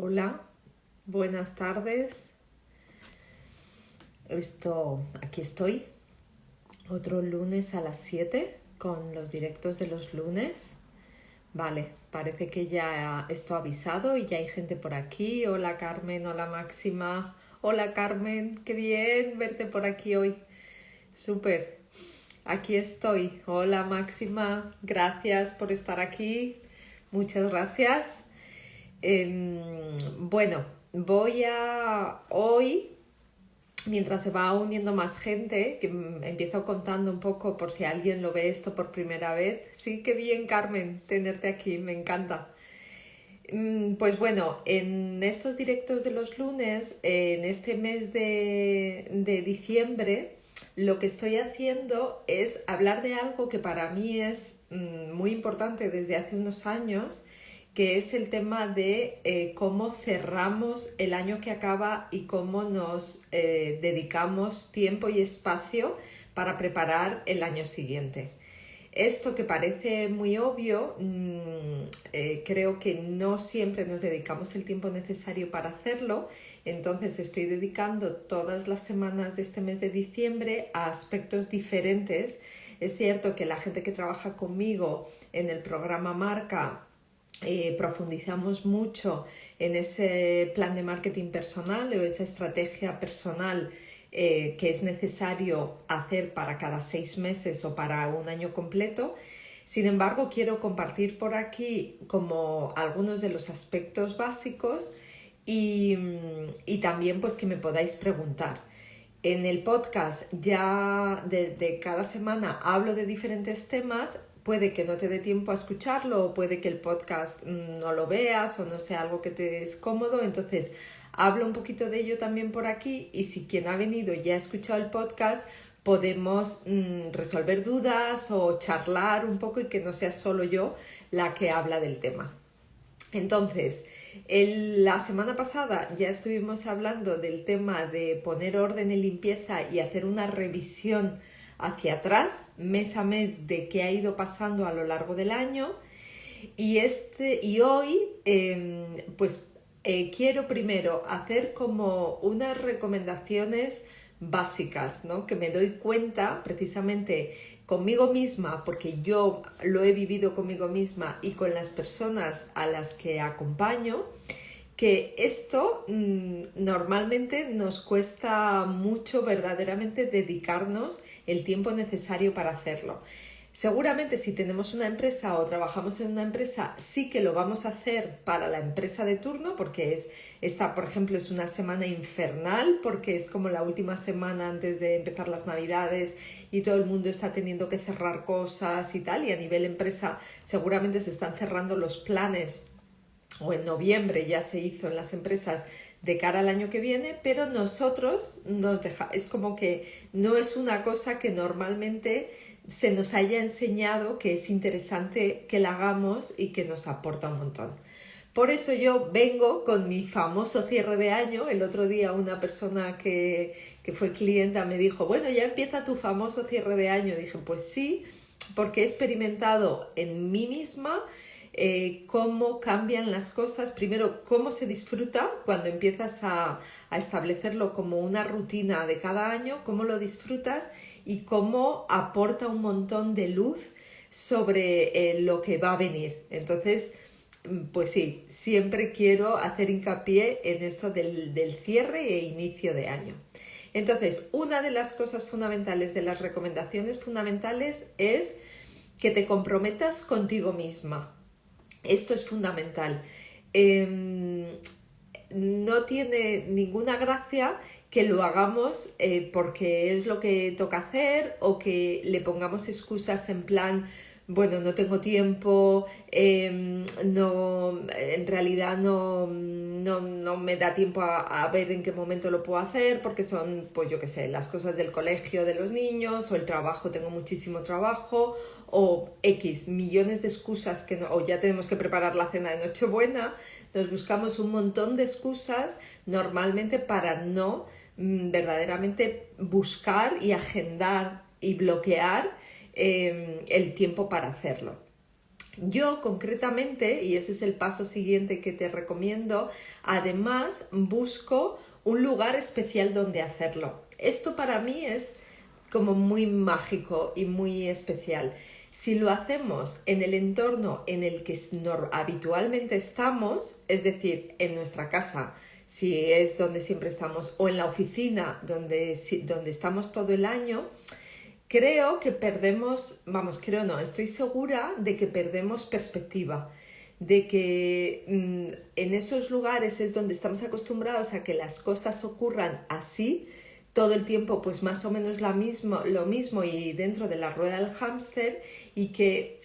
Hola, buenas tardes. Aquí estoy, otro lunes a las 7 con los directos de los lunes. Vale, parece que ya esto ha avisado y ya hay gente por aquí. Hola Carmen, hola Máxima. Hola Carmen, qué bien verte por aquí hoy. Súper, aquí estoy. Hola Máxima, gracias por estar aquí. Muchas gracias. Bueno, hoy, mientras se va uniendo más gente, que empiezo contando un poco por si alguien lo ve esto por primera vez. Sí, qué bien, Carmen, tenerte aquí, me encanta. Pues bueno, en estos directos de los lunes, en este mes de diciembre, lo que estoy haciendo es hablar de algo que para mí es muy importante desde hace unos años, que es el tema de cómo cerramos el año que acaba y cómo nos dedicamos tiempo y espacio para preparar el año siguiente. Esto que parece muy obvio, creo que no siempre nos dedicamos el tiempo necesario para hacerlo, entonces estoy dedicando todas las semanas de este mes de diciembre a aspectos diferentes. Es cierto que la gente que trabaja conmigo en el programa Marca profundizamos mucho en ese plan de marketing personal o esa estrategia personal que es necesario hacer para cada 6 meses o para un año completo. Sin embargo, quiero compartir por aquí como algunos de los aspectos básicos y también pues que me podáis preguntar. En el podcast ya de cada semana hablo de diferentes temas. Puede que no te dé tiempo a escucharlo o puede que el podcast no lo veas o no sea algo que te es cómodo. Entonces hablo un poquito de ello también por aquí y si quien ha venido ya ha escuchado el podcast podemos resolver dudas o charlar un poco y que no sea solo yo la que habla del tema. Entonces, la semana pasada ya estuvimos hablando del tema de poner orden y limpieza y hacer una revisión hacia atrás, mes a mes, de qué ha ido pasando a lo largo del año. Y hoy, quiero primero hacer como unas recomendaciones básicas, ¿no? Que me doy cuenta precisamente conmigo misma, porque yo lo he vivido conmigo misma y con las personas a las que acompaño, que esto normalmente nos cuesta mucho verdaderamente dedicarnos el tiempo necesario para hacerlo. Seguramente si tenemos una empresa o trabajamos en una empresa sí que lo vamos a hacer para la empresa de turno porque esta, por ejemplo, es una semana infernal porque es como la última semana antes de empezar las Navidades y todo el mundo está teniendo que cerrar cosas y tal, y a nivel empresa seguramente se están cerrando los planes o en noviembre ya se hizo en las empresas de cara al año que viene, pero nosotros es como que no es una cosa que normalmente se nos haya enseñado que es interesante que la hagamos y que nos aporta un montón. Por eso yo vengo con mi famoso cierre de año. El otro día una persona que fue clienta me dijo, bueno, ya empieza tu famoso cierre de año. Dije, pues sí, porque he experimentado en mí misma cómo cambian las cosas, primero cómo se disfruta cuando empiezas a establecerlo como una rutina de cada año, cómo lo disfrutas y cómo aporta un montón de luz sobre lo que va a venir. Entonces, pues sí, siempre quiero hacer hincapié en esto del cierre e inicio de año. Entonces, una de las cosas fundamentales, de las recomendaciones fundamentales, es que te comprometas contigo misma. Esto es fundamental. No tiene ninguna gracia que lo hagamos porque es lo que toca hacer o que le pongamos excusas en plan, bueno, no tengo tiempo, no, en realidad no me da tiempo a ver en qué momento lo puedo hacer porque son, pues yo qué sé, las cosas del colegio de los niños o el trabajo, tengo muchísimo trabajo o X, millones de excusas que no, o ya tenemos que preparar la cena de Nochebuena. Nos buscamos un montón de excusas normalmente para no verdaderamente buscar y agendar y bloquear el tiempo para hacerlo. Yo concretamente, y ese es el paso siguiente que te recomiendo, además busco un lugar especial donde hacerlo. Esto para mí es como muy mágico y muy especial. Si lo hacemos en el entorno en el que habitualmente estamos, es decir, en nuestra casa, si es donde siempre estamos, o en la oficina donde estamos todo el año, creo que perdemos, vamos, creo no, estoy segura de que perdemos perspectiva, de que en esos lugares es donde estamos acostumbrados a que las cosas ocurran así, todo el tiempo pues más o menos lo mismo y dentro de la rueda del hámster, y que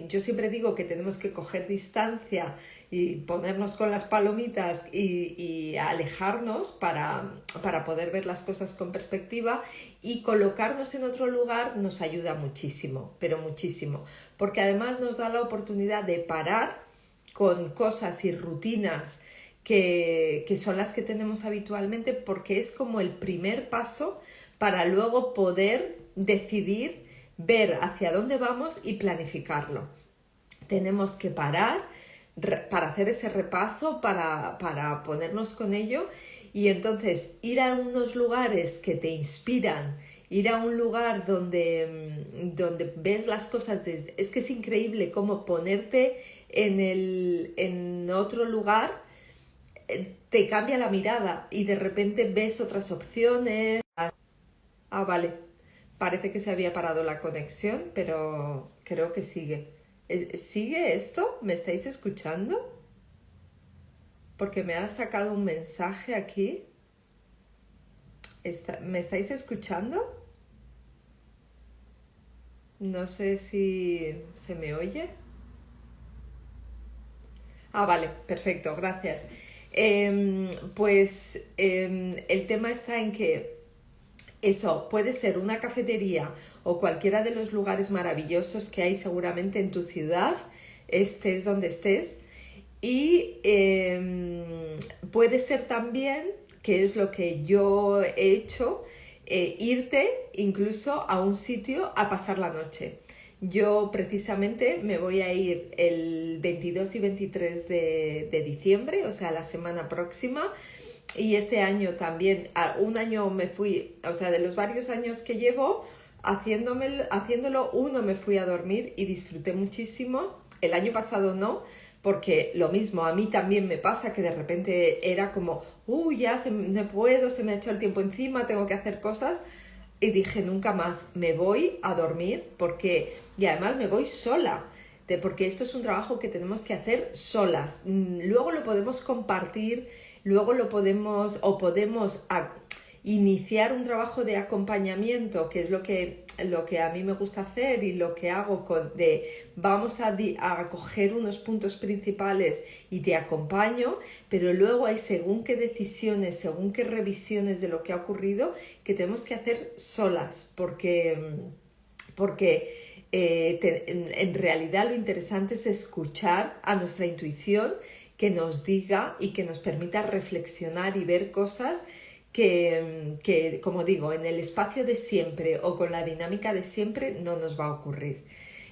yo siempre digo que tenemos que coger distancia y ponernos con las palomitas y alejarnos para poder ver las cosas con perspectiva, y colocarnos en otro lugar nos ayuda muchísimo, pero muchísimo, porque además nos da la oportunidad de parar con cosas y rutinas que son las que tenemos habitualmente, porque es como el primer paso para luego poder decidir, ver hacia dónde vamos y planificarlo. Tenemos que parar para hacer ese repaso, para ponernos con ello, y entonces ir a unos lugares que te inspiran, ir a un lugar donde ves las cosas desde... Es que es increíble cómo ponerte en otro lugar te cambia la mirada y de repente ves otras opciones. Ah, vale. Parece que se había parado la conexión, pero creo que sigue. ¿Sigue esto? ¿Me estáis escuchando? Porque me ha sacado un mensaje aquí. ¿Me estáis escuchando? No sé si se me oye. Ah, vale, perfecto, gracias. El tema está en que eso puede ser una cafetería o cualquiera de los lugares maravillosos que hay seguramente en tu ciudad, estés donde estés, y puede ser también, que es lo que yo he hecho, irte incluso a un sitio a pasar la noche. Yo precisamente me voy a ir el 22 y 23 de diciembre, o sea, la semana próxima. Y este año también, un año me fui, o sea, de los varios años que llevo haciéndolo, uno me fui a dormir y disfruté muchísimo. El año pasado no, porque lo mismo, a mí también me pasa que de repente era como, ya no puedo, se me ha echado el tiempo encima, tengo que hacer cosas. Y dije, nunca más, me voy a dormir, y además me voy sola, porque esto es un trabajo que tenemos que hacer solas. Luego lo podemos compartir, luego podemos iniciar un trabajo de acompañamiento, que es lo que a mí me gusta hacer y lo que hago vamos a coger unos puntos principales y te acompaño, pero luego hay según qué decisiones, según qué revisiones de lo que ha ocurrido que tenemos que hacer solas, porque en realidad lo interesante es escuchar a nuestra intuición, que nos diga y que nos permita reflexionar y ver cosas que, como digo, en el espacio de siempre o con la dinámica de siempre no nos va a ocurrir.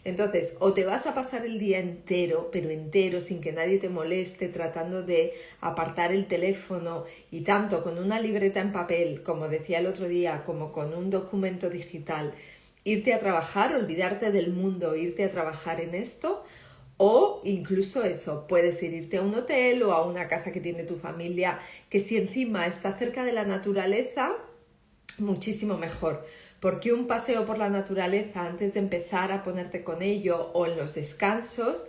Entonces, o te vas a pasar el día entero, pero entero, sin que nadie te moleste, tratando de apartar el teléfono, y tanto con una libreta en papel, como decía el otro día, como con un documento digital, irte a trabajar, olvidarte del mundo, irte a trabajar en esto. O incluso eso, puedes irte a un hotel o a una casa que tiene tu familia, que si encima está cerca de la naturaleza, muchísimo mejor, porque un paseo por la naturaleza antes de empezar a ponerte con ello o en los descansos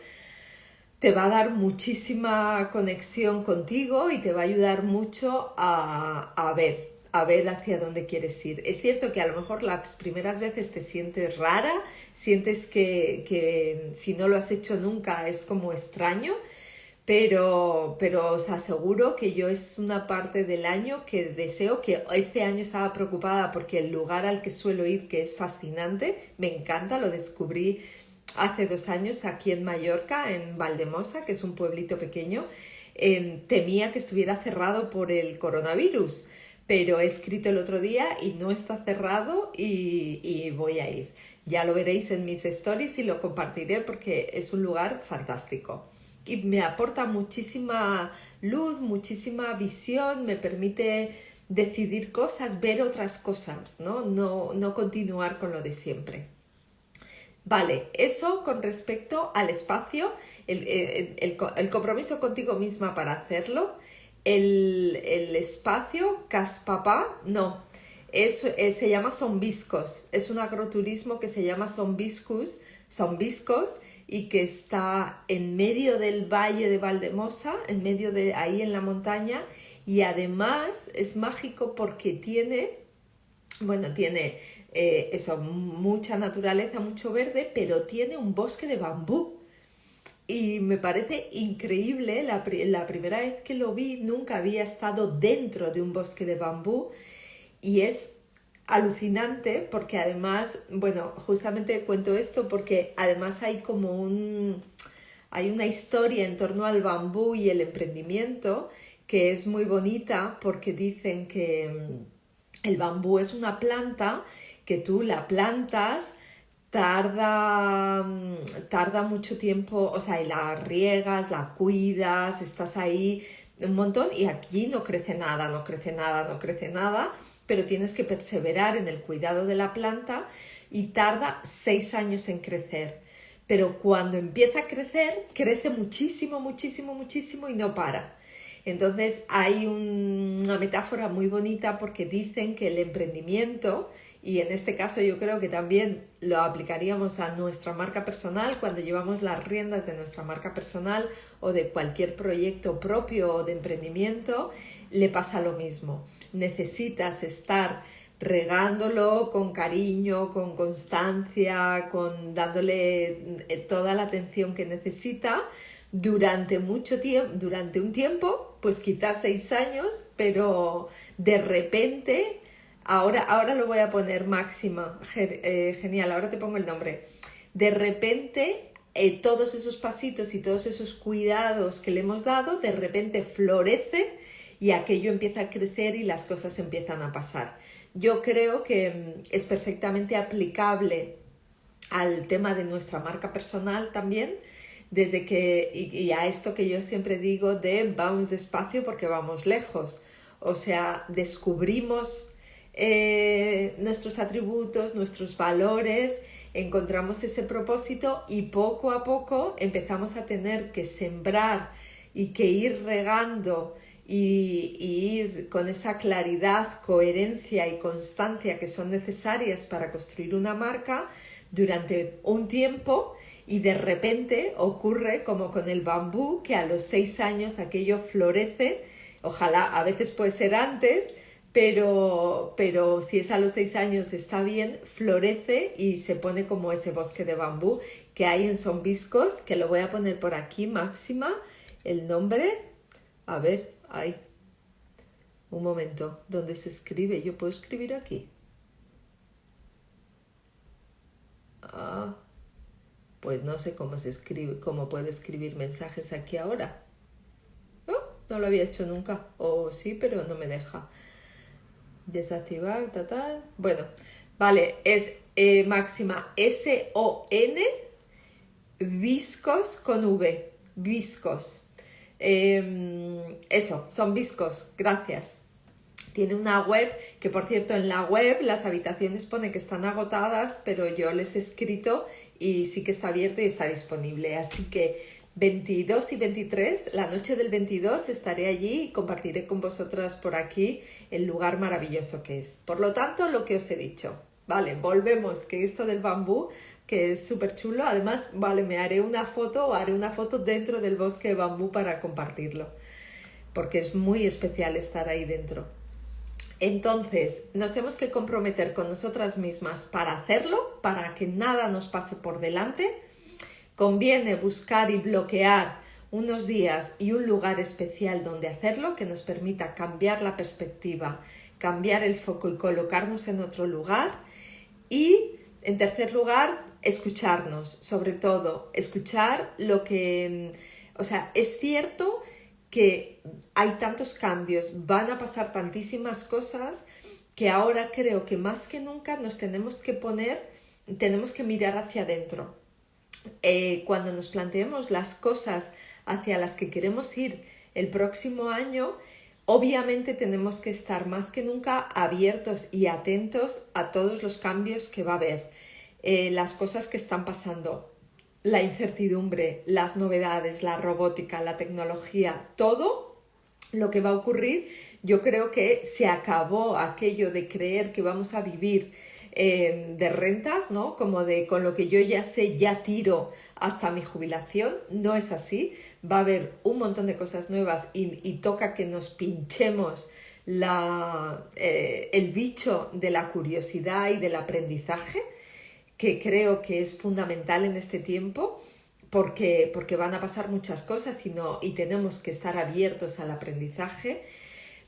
te va a dar muchísima conexión contigo y te va a ayudar mucho a ver hacia dónde quieres ir. Es cierto que a lo mejor las primeras veces te sientes rara, sientes que si no lo has hecho nunca es como extraño, pero os aseguro que yo es una parte del año que deseo, que este año estaba preocupada porque el lugar al que suelo ir, que es fascinante, me encanta, lo descubrí hace 2 años aquí en Mallorca, en Valdemosa, que es un pueblito pequeño. Temía que estuviera cerrado por el coronavirus, pero he escrito el otro día y no está cerrado, y voy a ir. Ya lo veréis en mis stories y lo compartiré porque es un lugar fantástico. Y me aporta muchísima luz, muchísima visión, me permite decidir cosas, ver otras cosas, ¿no? No continuar con lo de siempre. Vale, eso con respecto al espacio, el compromiso contigo misma para hacerlo, el espacio Caspapá, no, se llama Sombiscos, es un agroturismo que se llama Sombiscos, y que está en medio del valle de Valdemosa, en medio de ahí en la montaña, y además es mágico porque tiene eso, mucha naturaleza, mucho verde, pero tiene un bosque de bambú. Y me parece increíble, la primera vez que lo vi nunca había estado dentro de un bosque de bambú y es alucinante porque además, bueno, justamente cuento esto porque además hay una historia en torno al bambú y el emprendimiento que es muy bonita porque dicen que el bambú es una planta que tú la plantas, tarda mucho tiempo, o sea, y la riegas, la cuidas, estás ahí un montón y aquí no crece nada, no crece nada, no crece nada, pero tienes que perseverar en el cuidado de la planta y tarda 6 años en crecer. Pero cuando empieza a crecer, crece muchísimo, muchísimo, muchísimo y no para. Entonces hay una metáfora muy bonita porque dicen que el emprendimiento, y en este caso yo creo que también lo aplicaríamos a nuestra marca personal, cuando llevamos las riendas de nuestra marca personal o de cualquier proyecto propio o de emprendimiento, le pasa lo mismo. Necesitas estar regándolo con cariño, con constancia, dándole toda la atención que necesita durante mucho tiempo, durante un tiempo, pues quizás 6 años, pero de repente, ahora lo voy a poner Máxima, genial, ahora te pongo el nombre. De repente, todos esos pasitos y todos esos cuidados que le hemos dado, de repente florece y aquello empieza a crecer y las cosas empiezan a pasar. Yo creo que es perfectamente aplicable al tema de nuestra marca personal también, desde que, y a esto que yo siempre digo de vamos despacio porque vamos lejos. O sea, descubrimos nuestros atributos, nuestros valores, encontramos ese propósito y poco a poco empezamos a tener que sembrar y que ir regando y ir con esa claridad, coherencia y constancia que son necesarias para construir una marca durante un tiempo y de repente ocurre como con el bambú que a los 6 años aquello florece, ojalá a veces puede ser antes, pero si es a los 6 años está bien, florece y se pone como ese bosque de bambú que hay en Sombiscos, que lo voy a poner por aquí, Máxima, el nombre, a ver, ahí, un momento, ¿dónde se escribe? ¿Yo puedo escribir aquí? Pues no sé cómo se escribe, cómo puedo escribir mensajes aquí ahora. No lo había hecho nunca, o sí, pero no me deja. Desactivar, Bueno, vale, es Máxima S-O-N, Viscos con V, Viscos. Eso, Sombiscos, gracias. Tiene una web, que por cierto en la web las habitaciones pone que están agotadas, pero yo les he escrito y sí que está abierto y está disponible. Así que 22 y 23, la noche del 22 estaré allí y compartiré con vosotras por aquí el lugar maravilloso que es. Por lo tanto, lo que os he dicho. Vale, volvemos, que esto del bambú, que es súper chulo. Además, vale, haré una foto dentro del bosque de bambú para compartirlo, porque es muy especial estar ahí dentro. Entonces, nos tenemos que comprometer con nosotras mismas para hacerlo, para que nada nos pase por delante. Conviene buscar y bloquear unos días y un lugar especial donde hacerlo que nos permita cambiar la perspectiva, cambiar el foco y colocarnos en otro lugar. Y, en tercer lugar, escucharnos, sobre todo, escuchar lo que... O sea, es cierto que hay tantos cambios, van a pasar tantísimas cosas que ahora creo que más que nunca nos tenemos que poner tenemos que mirar hacia adentro. Cuando nos planteemos las cosas hacia las que queremos ir el próximo año, obviamente tenemos que estar más que nunca abiertos y atentos a todos los cambios que va a haber, las cosas que están pasando, la incertidumbre, las novedades, la robótica, la tecnología, todo lo que va a ocurrir. Yo creo que se acabó aquello de creer que vamos a vivir de rentas, ¿no? Como de con lo que yo ya sé, ya tiro hasta mi jubilación. No es así. Va a haber un montón de cosas nuevas y toca que nos pinchemos el bicho de la curiosidad y del aprendizaje, que creo que es fundamental en este tiempo, porque van a pasar muchas cosas y tenemos que estar abiertos al aprendizaje.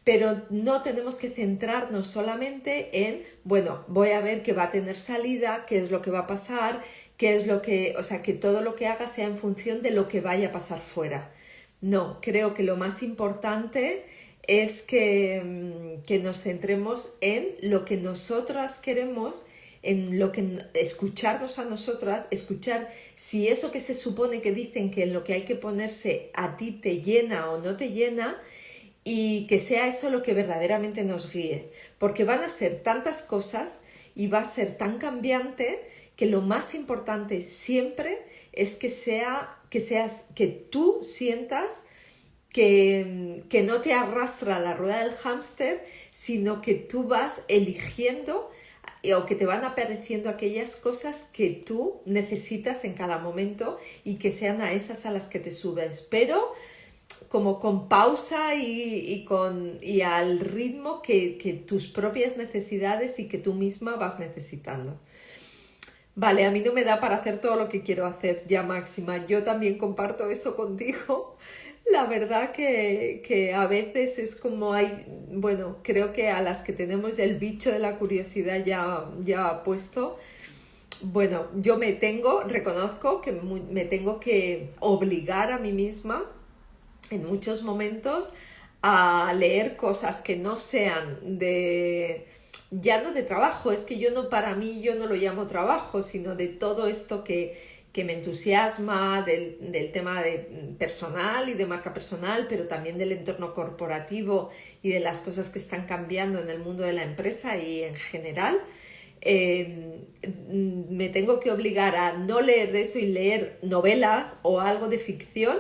Pero no tenemos que centrarnos solamente en, bueno, voy a ver qué va a tener salida, qué es lo que va a pasar, qué es lo que, o sea, que todo lo que haga sea en función de lo que vaya a pasar fuera. No, creo que lo más importante es que nos centremos en lo que nosotras queremos, en lo que escucharnos a nosotras, escuchar si eso que se supone que dicen que en lo que hay que ponerse a ti te llena o no te llena, y que sea eso lo que verdaderamente nos guíe, porque van a ser tantas cosas y va a ser tan cambiante que lo más importante siempre es que tú sientas que no te arrastra la rueda del hámster, sino que tú vas eligiendo o que te van apareciendo aquellas cosas que tú necesitas en cada momento y que sean a esas a las que te subes, pero como con pausa y al ritmo que tus propias necesidades y que tú misma vas necesitando. Vale, a mí no me da para hacer todo lo que quiero hacer ya, Máxima. Yo también comparto eso contigo. La verdad que a veces es como bueno, creo que a las que tenemos el bicho de la curiosidad ya puesto, bueno, yo reconozco que me tengo que obligar a mí misma en muchos momentos a leer cosas que no sean ya no de trabajo, es que para mí yo no lo llamo trabajo, sino de todo esto que me entusiasma, del tema de personal y de marca personal, pero también del entorno corporativo y de las cosas que están cambiando en el mundo de la empresa y en general. Me tengo que obligar a no leer de eso y leer novelas o algo de ficción,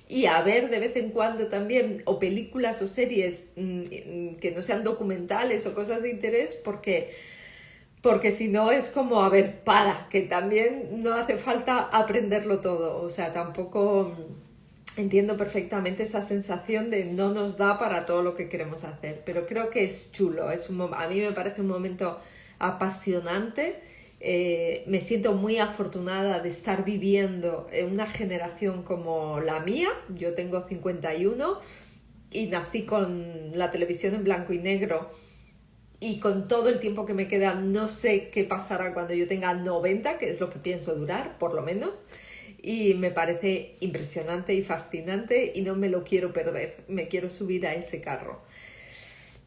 y a ver de vez en cuando también o películas o series que no sean documentales o cosas de interés, porque si no es como, a ver, que también no hace falta aprenderlo todo, o sea, tampoco entiendo perfectamente esa sensación de no nos da para todo lo que queremos hacer, pero creo que es chulo, a mí me parece un momento apasionante. Me siento muy afortunada de estar viviendo en una generación como la mía. Yo tengo 51 y nací con la televisión en blanco y negro, y con todo el tiempo que me queda no sé qué pasará cuando yo tenga 90, que es lo que pienso durar, por lo menos, y me parece impresionante y fascinante y no me lo quiero perder, me quiero subir a ese carro.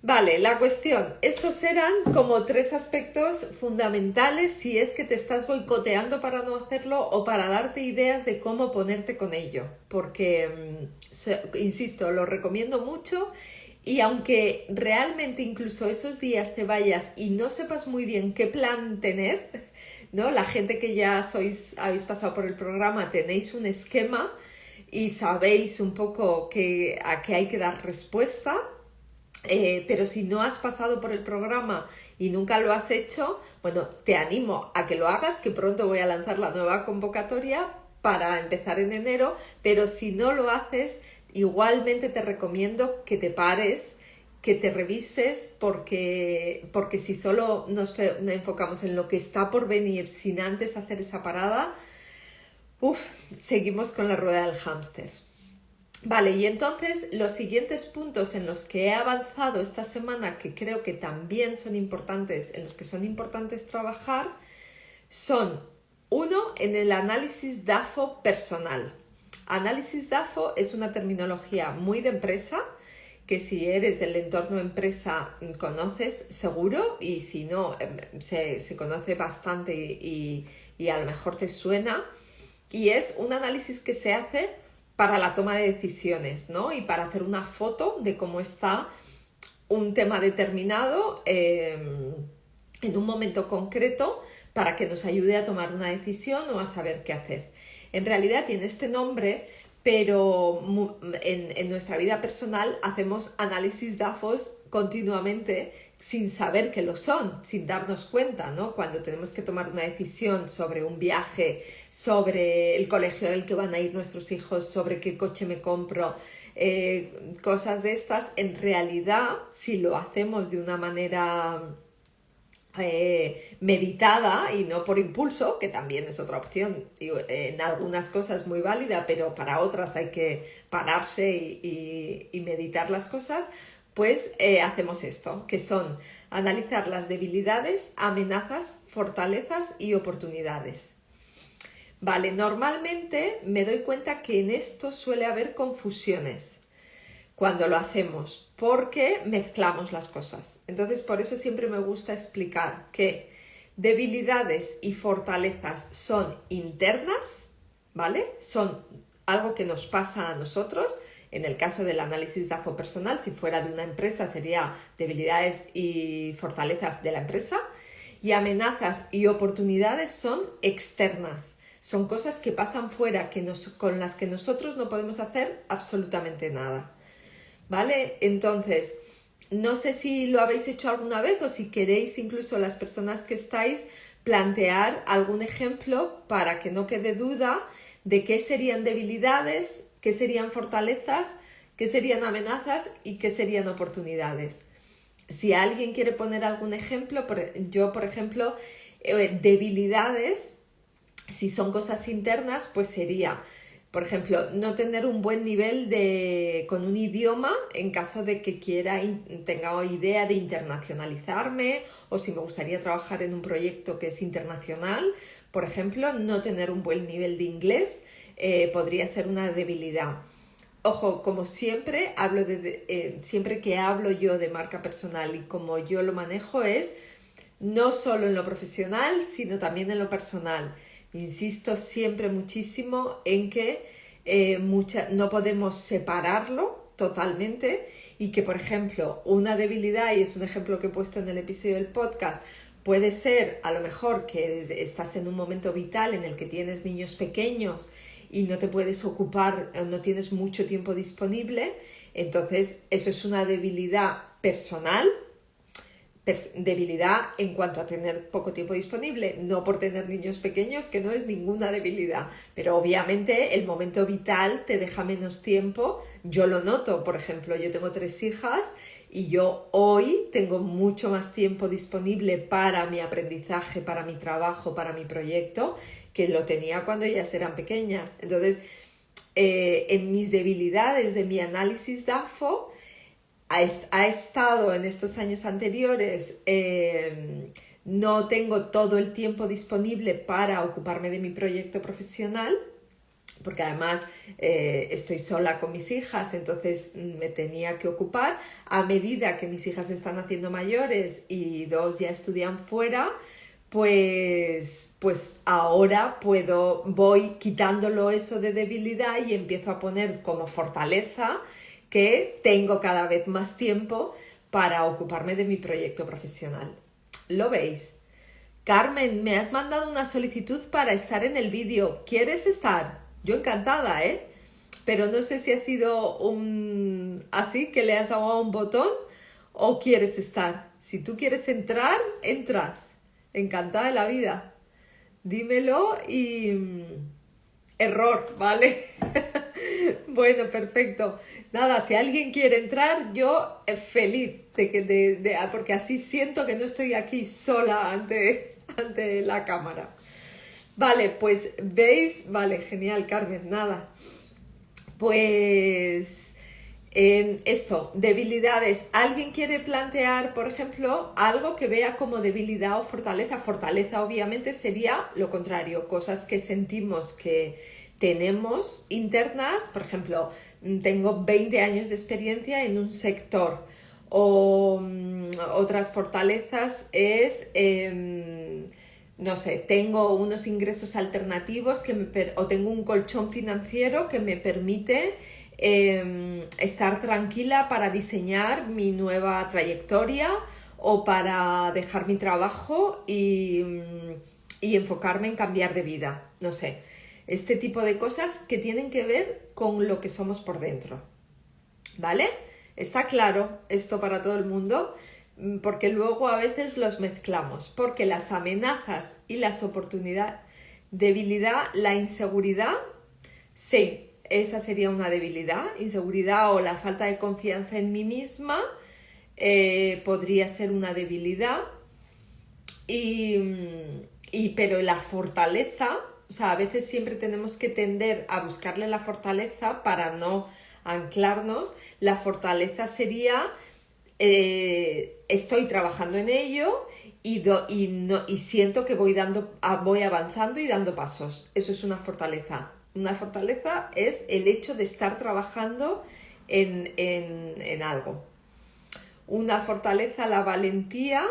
Vale, la cuestión, estos eran como 3 aspectos fundamentales si es que te estás boicoteando para no hacerlo o para darte ideas de cómo ponerte con ello, porque, insisto, lo recomiendo mucho, y aunque realmente incluso esos días te vayas y no sepas muy bien qué plan tener, ¿no? La gente que ya habéis pasado por el programa tenéis un esquema y sabéis un poco a qué hay que dar respuesta. Pero si no has pasado por el programa y nunca lo has hecho, bueno, te animo a que lo hagas, que pronto voy a lanzar la nueva convocatoria para empezar en enero, pero si no lo haces, igualmente te recomiendo que te pares, que te revises, porque si solo nos enfocamos en lo que está por venir sin antes hacer esa parada, seguimos con la rueda del hámster. Vale, y entonces los siguientes puntos en los que he avanzado esta semana, que creo que también son importantes, en los que son importantes trabajar, son, uno, en el análisis DAFO personal. Análisis DAFO es una terminología muy de empresa que si eres del entorno empresa conoces seguro, y si no, se conoce bastante y a lo mejor te suena, y es un análisis que se hace para la toma de decisiones, ¿no? Y para hacer una foto de cómo está un tema determinado en un momento concreto, para que nos ayude a tomar una decisión o a saber qué hacer. En realidad tiene este nombre, pero en nuestra vida personal hacemos análisis DAFOs continuamente sin saber que lo son, sin darnos cuenta, ¿no? Cuando tenemos que tomar una decisión sobre un viaje, sobre el colegio al que van a ir nuestros hijos, sobre qué coche me compro, cosas de estas, en realidad, si lo hacemos de una manera meditada y no por impulso, que también es otra opción, en algunas cosas muy válida, pero para otras hay que pararse y meditar las cosas, pues hacemos esto, que son analizar las debilidades, amenazas, fortalezas y oportunidades. Vale, normalmente me doy cuenta que en esto suele haber confusiones cuando lo hacemos, porque mezclamos las cosas. Entonces, por eso siempre me gusta explicar que debilidades y fortalezas son internas, ¿vale? Son algo que nos pasa a nosotros. En el caso del análisis DAFO personal, si fuera de una empresa, sería debilidades y fortalezas de la empresa. Y amenazas y oportunidades son externas. Son cosas que pasan fuera, con las que nosotros no podemos hacer absolutamente nada. ¿Vale? Entonces, no sé si lo habéis hecho alguna vez, o si queréis, incluso las personas que estáis, plantear algún ejemplo para que no quede duda de qué serían debilidades, qué serían fortalezas, qué serían amenazas y qué serían oportunidades. Si alguien quiere poner algún ejemplo, yo, por ejemplo, debilidades, si son cosas internas, pues sería, por ejemplo, no tener un buen nivel con un idioma en caso de que tenga idea de internacionalizarme, o si me gustaría trabajar en un proyecto que es internacional, por ejemplo, no tener un buen nivel de inglés podría ser una debilidad. Ojo, como siempre, siempre que hablo yo de marca personal y como yo lo manejo, es no solo en lo profesional, sino también en lo personal. Insisto siempre muchísimo en que no podemos separarlo totalmente, y que, por ejemplo, una debilidad, y es un ejemplo que he puesto en el episodio del podcast, puede ser a lo mejor que estás en un momento vital en el que tienes niños pequeños y no te puedes ocupar, no tienes mucho tiempo disponible. Entonces eso es una debilidad personal, debilidad en cuanto a tener poco tiempo disponible, no por tener niños pequeños, que no es ninguna debilidad, pero obviamente el momento vital te deja menos tiempo. Yo lo noto, por ejemplo, yo tengo 3 hijas y yo hoy tengo mucho más tiempo disponible para mi aprendizaje, para mi trabajo, para mi proyecto, que lo tenía cuando ellas eran pequeñas. Entonces, en mis debilidades de mi análisis DAFO, ha estado en estos años anteriores, no tengo todo el tiempo disponible para ocuparme de mi proyecto profesional, porque además estoy sola con mis hijas, entonces me tenía que ocupar. A medida que mis hijas están haciendo mayores y 2 ya estudian fuera, pues ahora voy quitándolo eso de debilidad y empiezo a poner como fortaleza que tengo cada vez más tiempo para ocuparme de mi proyecto profesional. ¿Lo veis? Carmen, me has mandado una solicitud para estar en el vídeo. ¿Quieres estar? Yo encantada, ¿eh? Pero no sé si ha sido así que le has dado a un botón o quieres estar. Si tú quieres entrar, entras. Encantada de la vida. Dímelo y... error, ¿vale? Bueno, perfecto. Nada, si alguien quiere entrar, yo feliz porque así siento que no estoy aquí sola ante la cámara. Vale, pues veis, vale, genial, Carmen, nada. Pues esto, debilidades. ¿Alguien quiere plantear, por ejemplo, algo que vea como debilidad o fortaleza? Fortaleza obviamente sería lo contrario, cosas que sentimos que tenemos internas, por ejemplo, tengo 20 años de experiencia en un sector, o otras fortalezas es, no sé, tengo unos ingresos alternativos o tengo un colchón financiero que me permite estar tranquila para diseñar mi nueva trayectoria o para dejar mi trabajo y enfocarme en cambiar de vida, no sé. Este tipo de cosas que tienen que ver con lo que somos por dentro, ¿vale? ¿Está claro esto para todo el mundo? Porque luego a veces los mezclamos, porque las amenazas y las oportunidades, debilidad, la inseguridad, sí, esa sería una debilidad, inseguridad o la falta de confianza en mí misma podría ser una debilidad, pero la fortaleza, o sea, a veces siempre tenemos que tender a buscarle la fortaleza para no anclarnos. La fortaleza sería estoy trabajando en ello y siento que voy avanzando y dando pasos. Eso es una fortaleza. Una fortaleza es el hecho de estar trabajando en algo. Una fortaleza, la valentía.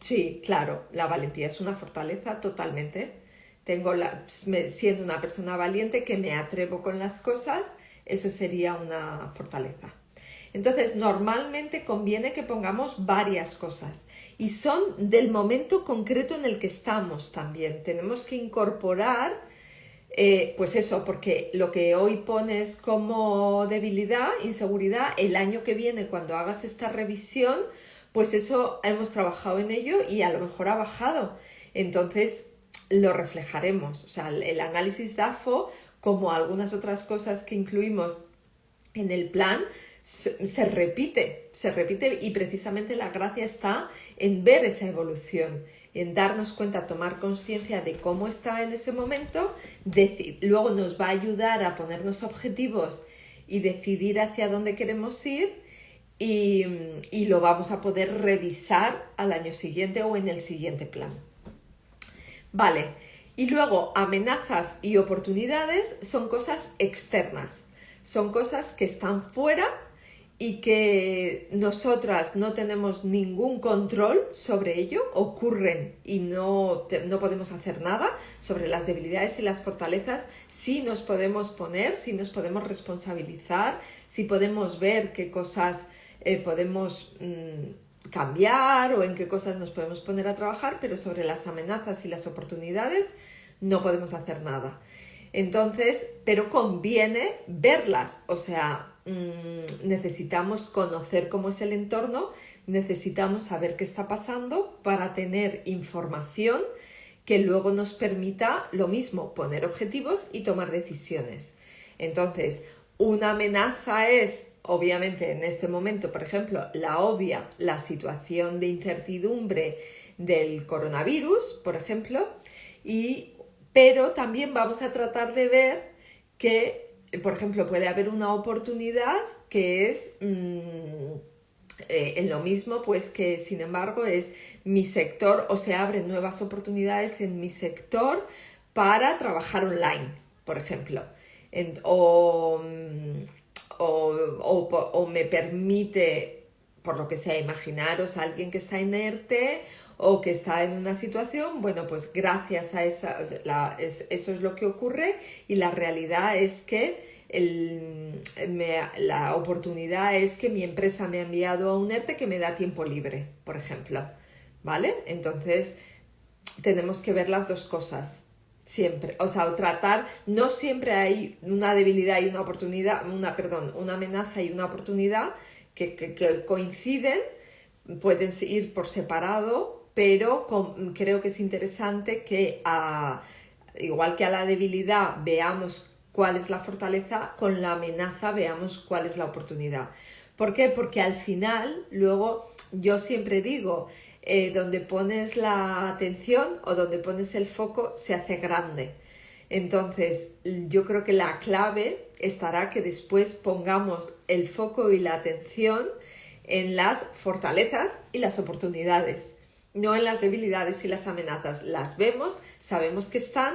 Sí, claro, la valentía es una fortaleza totalmente. Siendo una persona valiente que me atrevo con las cosas, eso sería una fortaleza. Entonces, normalmente conviene que pongamos varias cosas y son del momento concreto en el que estamos también. Tenemos que incorporar, pues eso, porque lo que hoy pones como debilidad, inseguridad, el año que viene cuando hagas esta revisión, pues eso hemos trabajado en ello y a lo mejor ha bajado. Entonces, lo reflejaremos. O sea, el análisis DAFO, como algunas otras cosas que incluimos en el plan, se repite y precisamente la gracia está en ver esa evolución, en darnos cuenta, tomar conciencia de cómo está en ese momento, luego nos va a ayudar a ponernos objetivos y decidir hacia dónde queremos ir y lo vamos a poder revisar al año siguiente o en el siguiente plan. Vale, y luego amenazas y oportunidades son cosas externas, son cosas que están fuera y que nosotras no tenemos ningún control sobre ello, ocurren y no podemos hacer nada. Sobre las debilidades y las fortalezas sí nos podemos poner, sí nos podemos responsabilizar, sí podemos ver qué cosas podemos cambiar o en qué cosas nos podemos poner a trabajar, pero sobre las amenazas y las oportunidades no podemos hacer nada. Entonces, pero conviene verlas, o sea, necesitamos conocer cómo es el entorno, necesitamos saber qué está pasando para tener información que luego nos permita lo mismo, poner objetivos y tomar decisiones. Entonces, una amenaza es, obviamente en este momento, por ejemplo, la situación de incertidumbre del coronavirus, por ejemplo, pero también vamos a tratar de ver que, por ejemplo, puede haber una oportunidad que es en lo mismo, pues que sin embargo es mi sector, o se abren nuevas oportunidades en mi sector para trabajar online, por ejemplo, o me permite, por lo que sea, imaginaros a alguien que está en ERTE o que está en una situación, bueno, pues gracias a eso es lo que ocurre y la realidad es que la oportunidad es que mi empresa me ha enviado a un ERTE que me da tiempo libre, por ejemplo, ¿vale? Entonces, tenemos que ver las dos cosas. Siempre, o sea, tratar, no siempre hay una debilidad y una oportunidad, una amenaza y una oportunidad que coinciden, pueden ir por separado, pero creo que es interesante que igual que a la debilidad veamos cuál es la fortaleza, con la amenaza veamos cuál es la oportunidad. ¿Por qué? Porque al final, luego, yo siempre digo, donde pones la atención o donde pones el foco se hace grande. Entonces, yo creo que la clave estará que después pongamos el foco y la atención en las fortalezas y las oportunidades, no en las debilidades y las amenazas. Las vemos, sabemos que están,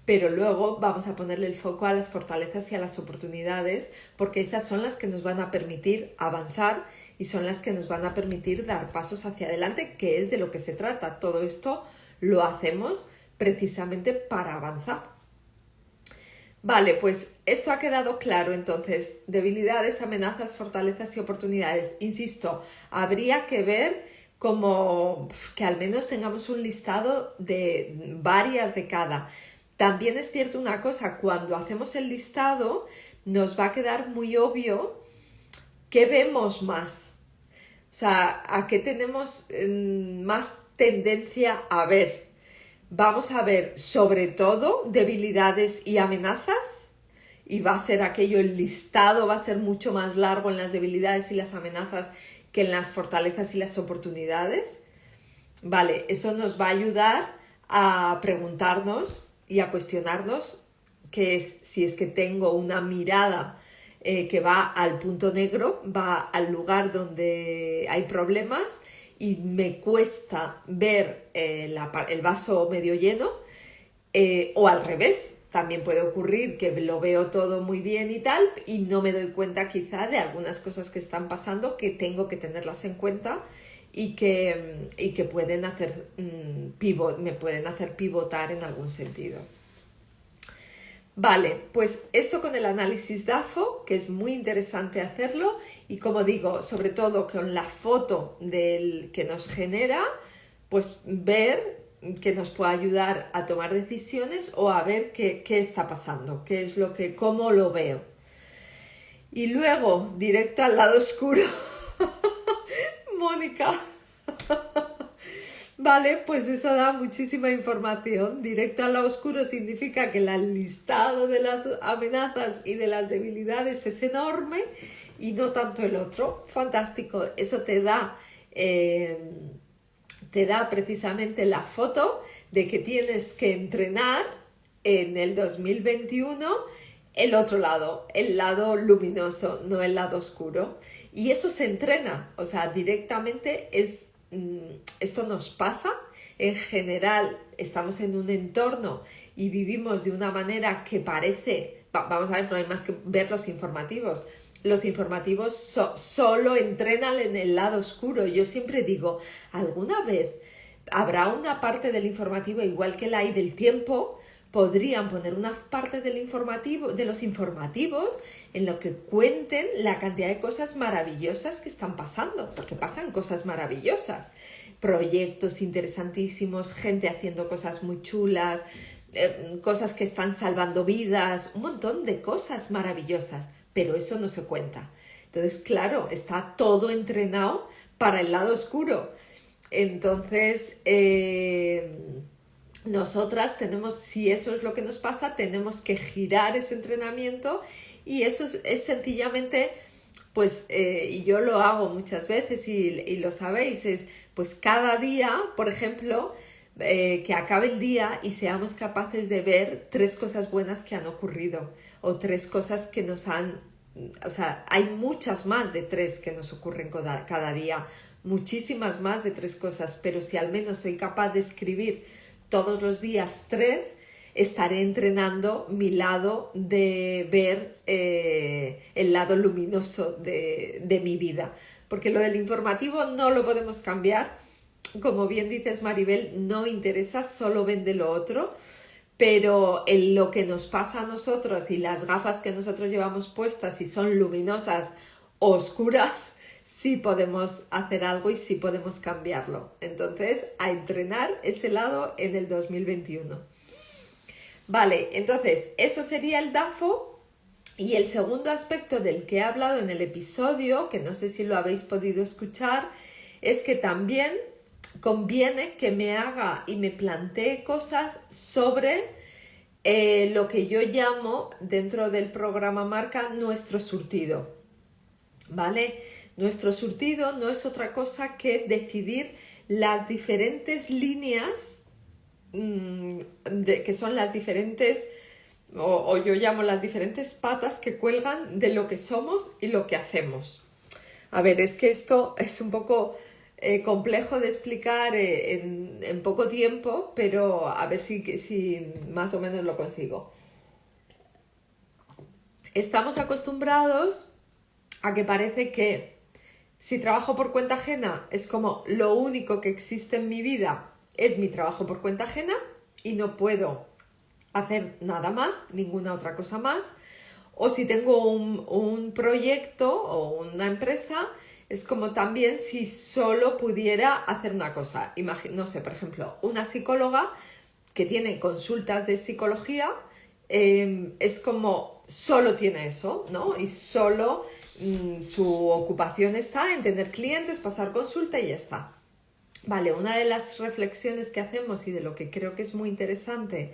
pero luego vamos a ponerle el foco a las fortalezas y a las oportunidades, porque esas son las que nos van a permitir avanzar y son las que nos van a permitir dar pasos hacia adelante, que es de lo que se trata. Todo esto lo hacemos precisamente para avanzar. Vale, pues esto ha quedado claro entonces. Debilidades, amenazas, fortalezas y oportunidades. Insisto, habría que ver como que al menos tengamos un listado de varias de cada. También es cierto una cosa, cuando hacemos el listado nos va a quedar muy obvio qué vemos más. O sea, a qué tenemos más tendencia a ver. Vamos a ver sobre todo debilidades y amenazas y va a ser aquello, el listado va a ser mucho más largo en las debilidades y las amenazas que en las fortalezas y las oportunidades. Vale, eso nos va a ayudar a preguntarnos y a cuestionarnos qué es, si es que tengo una mirada que va al punto negro, va al lugar donde hay problemas y me cuesta ver el vaso medio lleno, o al revés. También puede ocurrir que lo veo todo muy bien y tal y no me doy cuenta quizá de algunas cosas que están pasando que tengo que tenerlas en cuenta y que pueden hacer me pueden hacer pivotar en algún sentido. Vale, pues esto con el análisis DAFO, que es muy interesante hacerlo y como digo, sobre todo con la foto del que nos genera, pues ver que nos pueda ayudar a tomar decisiones o a ver qué está pasando, qué es lo que, cómo lo veo. Y luego, directo al lado oscuro. Mónica. Vale, pues eso da muchísima información. Directo al lado oscuro significa que el listado de las amenazas y de las debilidades es enorme y no tanto el otro. Fantástico. Eso te da precisamente la foto de que tienes que entrenar en el 2021 el otro lado, el lado luminoso, no el lado oscuro. Y eso se entrena, o sea, directamente esto nos pasa. En general estamos en un entorno y vivimos de una manera que parece, vamos a ver, no hay más que ver los informativos. Los informativos solo entrenan en el lado oscuro. Yo siempre digo, ¿alguna vez habrá una parte del informativo igual que la hay del tiempo? Podrían poner una parte del informativo, de los informativos en lo que cuenten la cantidad de cosas maravillosas que están pasando, porque pasan cosas maravillosas, proyectos interesantísimos, gente haciendo cosas muy chulas, cosas que están salvando vidas, un montón de cosas maravillosas, pero eso no se cuenta. Entonces, claro, está todo entrenado para el lado oscuro. Entonces, nosotras tenemos, si eso es lo que nos pasa, tenemos que girar ese entrenamiento y eso es sencillamente, pues, y yo lo hago muchas veces y lo sabéis, es pues cada día, por ejemplo, que acabe el día y seamos capaces de ver 3 cosas buenas que han ocurrido o 3 cosas que nos han, o sea, hay muchas más de 3 que nos ocurren cada día, muchísimas más de 3 cosas, pero si al menos soy capaz de escribir todos los días 3, estaré entrenando mi lado de ver el lado luminoso de mi vida. Porque lo del informativo no lo podemos cambiar. Como bien dices, Maribel, no interesa, solo vende lo otro. Pero en lo que nos pasa a nosotros y las gafas que nosotros llevamos puestas, si son luminosas o oscuras, sí podemos hacer algo y sí podemos cambiarlo. Entonces, a entrenar ese lado en el 2021. Vale, entonces, eso sería el DAFO. Y el segundo aspecto del que he hablado en el episodio, que no sé si lo habéis podido escuchar, es que también conviene que me haga y me plantee cosas sobre lo que yo llamo dentro del programa Marca nuestro surtido. ¿Vale? Nuestro surtido no es otra cosa que decidir las diferentes líneas que son las diferentes, o yo llamo las diferentes patas que cuelgan de lo que somos y lo que hacemos. A ver, es que esto es un poco complejo de explicar en poco tiempo, pero a ver si más o menos lo consigo. Estamos acostumbrados a que parece que si trabajo por cuenta ajena es como lo único que existe en mi vida es mi trabajo por cuenta ajena y no puedo hacer nada más, ninguna otra cosa más. O si tengo un proyecto o una empresa, es como también si solo pudiera hacer una cosa. No sé, por ejemplo, una psicóloga que tiene consultas de psicología, es como solo tiene eso, ¿no? Y solo su ocupación está en tener clientes, pasar consulta y ya está. Vale, una de las reflexiones que hacemos y de lo que creo que es muy interesante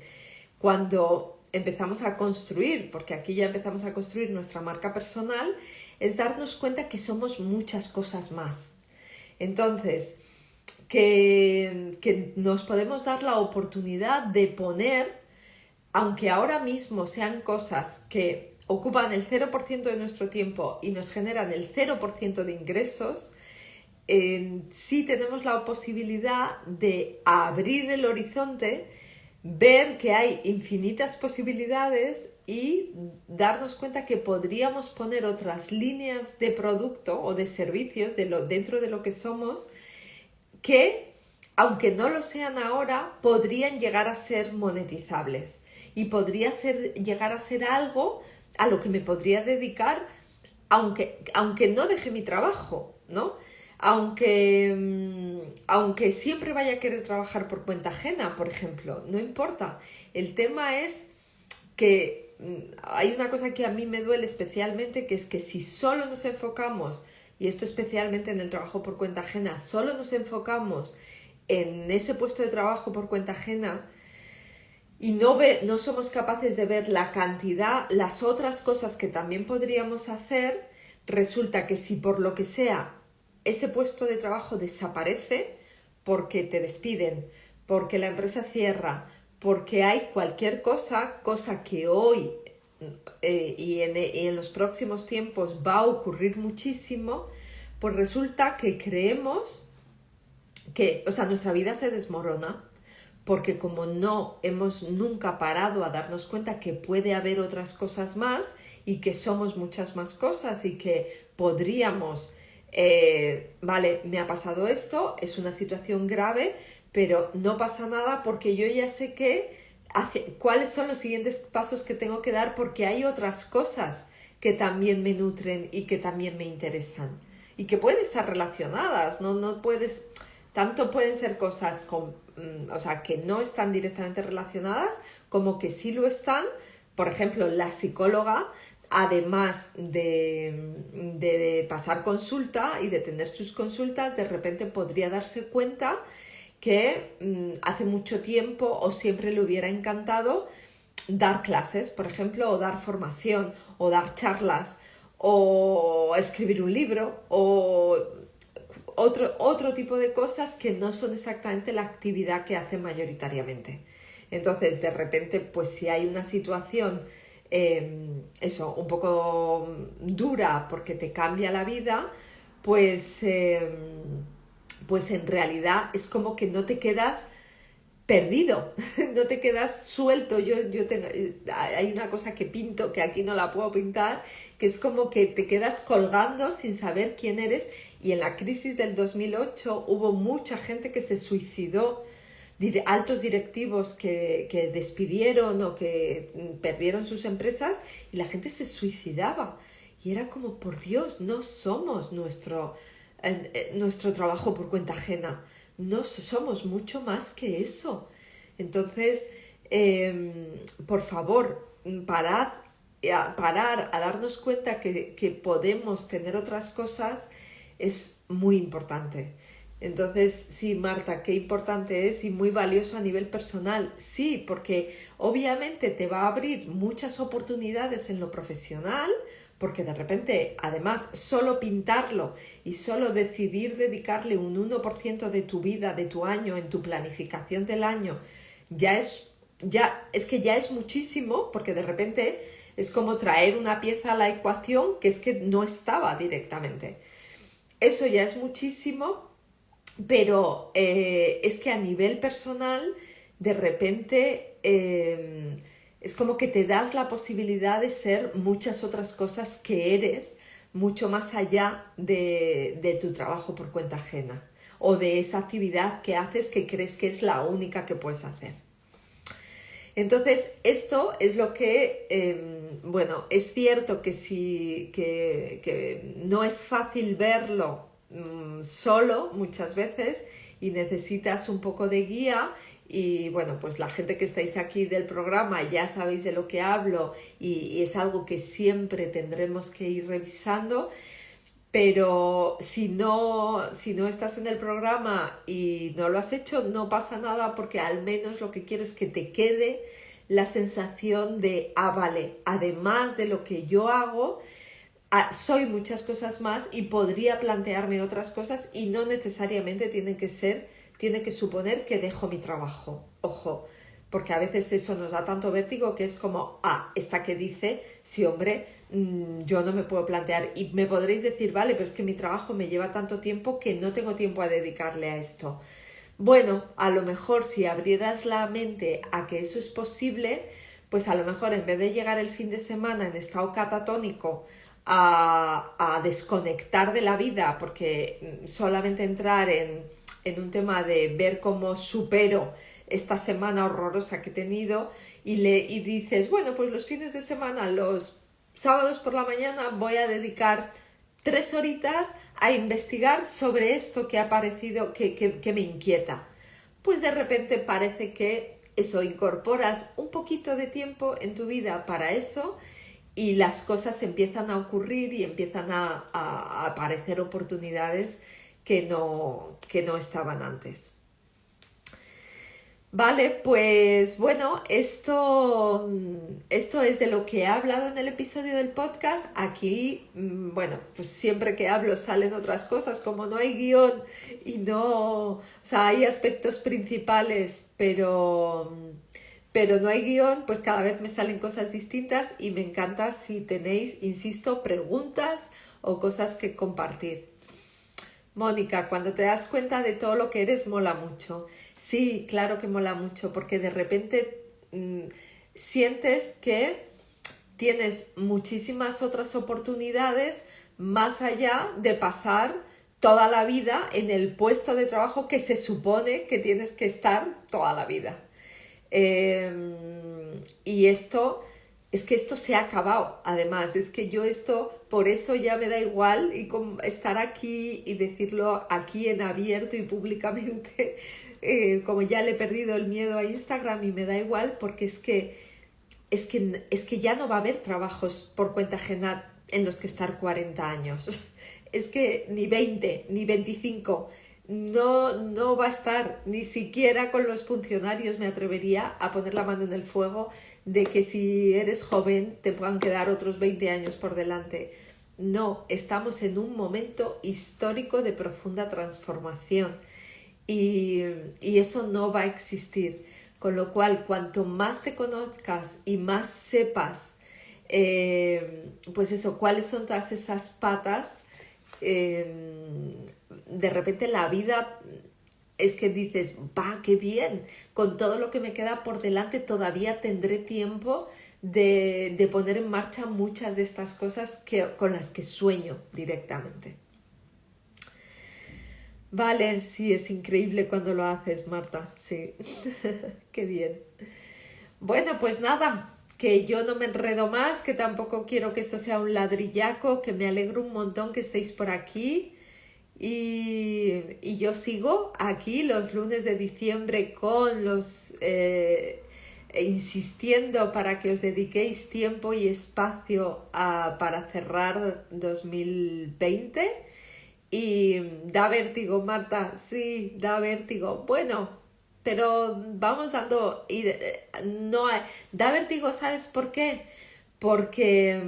cuando empezamos a construir, porque aquí ya empezamos a construir nuestra marca personal, es darnos cuenta que somos muchas cosas más. Entonces, que nos podemos dar la oportunidad de poner, aunque ahora mismo sean cosas que ocupan el 0% de nuestro tiempo y nos generan el 0% de ingresos, sí tenemos la posibilidad de abrir el horizonte, ver que hay infinitas posibilidades y darnos cuenta que podríamos poner otras líneas de producto o de servicios dentro de lo que somos que, aunque no lo sean ahora, podrían llegar a ser monetizables y podría llegar a ser algo a lo que me podría dedicar aunque no deje mi trabajo, ¿no? Aunque siempre vaya a querer trabajar por cuenta ajena, por ejemplo, no importa. El tema es que hay una cosa que a mí me duele especialmente, que es que si solo nos enfocamos, y esto especialmente en el trabajo por cuenta ajena, solo nos enfocamos en ese puesto de trabajo por cuenta ajena y no somos capaces de ver la cantidad, las otras cosas que también podríamos hacer, resulta que si por lo que sea ese puesto de trabajo desaparece porque te despiden, porque la empresa cierra, porque hay cualquier cosa que hoy y en los próximos tiempos va a ocurrir muchísimo, pues resulta que creemos que, o sea, nuestra vida se desmorona porque como no hemos nunca parado a darnos cuenta que puede haber otras cosas más y que somos muchas más cosas y que podríamos, vale, me ha pasado esto, es una situación grave, pero no pasa nada porque yo ya sé cuáles son los siguientes pasos que tengo que dar porque hay otras cosas que también me nutren y que también me interesan y que pueden estar relacionadas, no puedes, tanto pueden ser cosas o sea, que no están directamente relacionadas como que sí lo están. Por ejemplo, la psicóloga, además de pasar consulta y de tener sus consultas, de repente podría darse cuenta que hace mucho tiempo o siempre le hubiera encantado dar clases, por ejemplo, o dar formación, o dar charlas, o escribir un libro, o otro tipo de cosas que no son exactamente la actividad que hace mayoritariamente. Entonces, de repente, pues si hay una situación, un poco dura porque te cambia la vida, pues en realidad es como que no te quedas perdido, no te quedas suelto. Hay una cosa que pinto, que aquí no la puedo pintar, que es como que te quedas colgando sin saber quién eres, y en la crisis del 2008 hubo mucha gente que se suicidó, altos directivos que despidieron o que perdieron sus empresas y la gente se suicidaba y era como, por Dios, no somos nuestro trabajo por cuenta ajena. No somos mucho más que eso. Entonces, por favor, parar a darnos cuenta que podemos tener otras cosas es muy importante. Entonces, sí, Marta, qué importante es y muy valioso a nivel personal. Sí, porque obviamente te va a abrir muchas oportunidades en lo profesional, porque de repente, además, solo pintarlo y solo decidir dedicarle un 1% de tu vida, de tu año, en tu planificación del año, es que ya es muchísimo, porque de repente es como traer una pieza a la ecuación que es que no estaba directamente. Eso ya es muchísimo. pero es que a nivel personal, de repente, es como que te das la posibilidad de ser muchas otras cosas que eres, mucho más allá de tu trabajo por cuenta ajena o de esa actividad que haces que crees que es la única que puedes hacer. Entonces, esto es lo que, bueno, es cierto que, que no es fácil verlo solo muchas veces y necesitas un poco de guía y bueno, pues la gente que estáis aquí del programa ya sabéis de lo que hablo y es algo que siempre tendremos que ir revisando. Pero si no estás en el programa y no lo has hecho, no pasa nada porque al menos lo que quiero es que te quede la sensación de, vale, además de lo que yo hago, soy muchas cosas más y podría plantearme otras cosas y no necesariamente tiene que suponer que dejo mi trabajo. Ojo, porque a veces eso nos da tanto vértigo que es como, esta que dice, sí, hombre, yo no me puedo plantear. Y me podréis decir, vale, pero es que mi trabajo me lleva tanto tiempo que no tengo tiempo a dedicarle a esto. Bueno, a lo mejor si abrieras la mente a que eso es posible, pues a lo mejor en vez de llegar el fin de semana en estado catatónico a desconectar de la vida, porque solamente entrar en un tema de ver cómo supero esta semana horrorosa que he tenido y dices, bueno, pues los fines de semana, los sábados por la mañana voy a dedicar 3 horitas a investigar sobre esto que ha parecido que me inquieta. Pues de repente parece que eso, incorporas un poquito de tiempo en tu vida para eso y las cosas empiezan a ocurrir y empiezan a aparecer oportunidades que no estaban antes. Vale, pues bueno, esto es de lo que he hablado en el episodio del podcast. Aquí, bueno, pues siempre que hablo salen otras cosas, como no hay guión y no, o sea, hay aspectos principales, pero no hay guión, pues cada vez me salen cosas distintas y me encanta si tenéis, insisto, preguntas o cosas que compartir. Mónica, cuando te das cuenta de todo lo que eres, mola mucho. Sí, claro que mola mucho, porque de repente sientes que tienes muchísimas otras oportunidades más allá de pasar toda la vida en el puesto de trabajo que se supone que tienes que estar toda la vida. Y es que esto se ha acabado, además, es que yo esto, por eso ya me da igual y estar aquí y decirlo aquí en abierto y públicamente, como ya le he perdido el miedo a Instagram y me da igual porque es que ya no va a haber trabajos por cuenta ajena en los que estar 40 años. Es que ni 20, ni 25, no va a estar, ni siquiera con los funcionarios me atrevería a poner la mano en el fuego de que si eres joven te puedan quedar otros 20 años por delante. No, estamos en un momento histórico de profunda transformación y eso no va a existir. Con lo cual, cuanto más te conozcas y más sepas, pues eso, cuáles son todas esas patas, de repente la vida es que dices, qué bien, con todo lo que me queda por delante todavía tendré tiempo de poner en marcha muchas de estas cosas con las que sueño directamente. Vale, sí, es increíble cuando lo haces, Marta, sí, qué bien. Bueno, pues nada, que yo no me enredo más, que tampoco quiero que esto sea un ladrillaco, que me alegro un montón que estéis por aquí y yo sigo aquí los lunes de diciembre con insistiendo para que os dediquéis tiempo y espacio para cerrar 2020 y da vértigo, Marta, sí, da vértigo. Bueno, pero vamos dando... no da vértigo, ¿sabes por qué? Porque,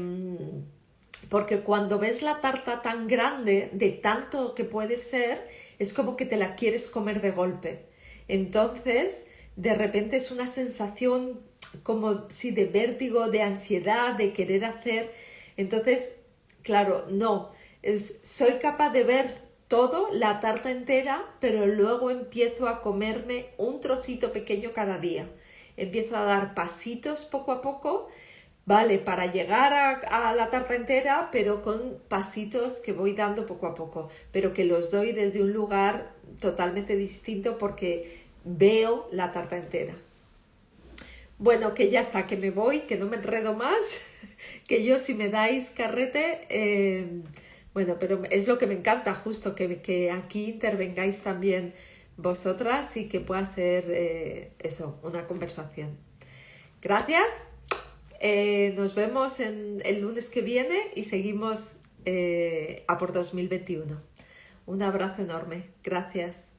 porque cuando ves la tarta tan grande de tanto que puede ser, es como que te la quieres comer de golpe. Entonces, de repente es una sensación como si de vértigo, de ansiedad, de querer hacer. Entonces, claro, no. Soy capaz de ver todo, la tarta entera, pero luego empiezo a comerme un trocito pequeño cada día. Empiezo a dar pasitos poco a poco, ¿vale? Para llegar a la tarta entera, pero con pasitos que voy dando poco a poco, pero que los doy desde un lugar totalmente distinto porque veo la tarta entera. Bueno, que ya está, que me voy, que no me enredo más, que yo si me dais carrete, bueno, pero es lo que me encanta justo, que aquí intervengáis también vosotras y que pueda ser eso, una conversación. Gracias, nos vemos el lunes que viene y seguimos a por 2021. Un abrazo enorme, gracias.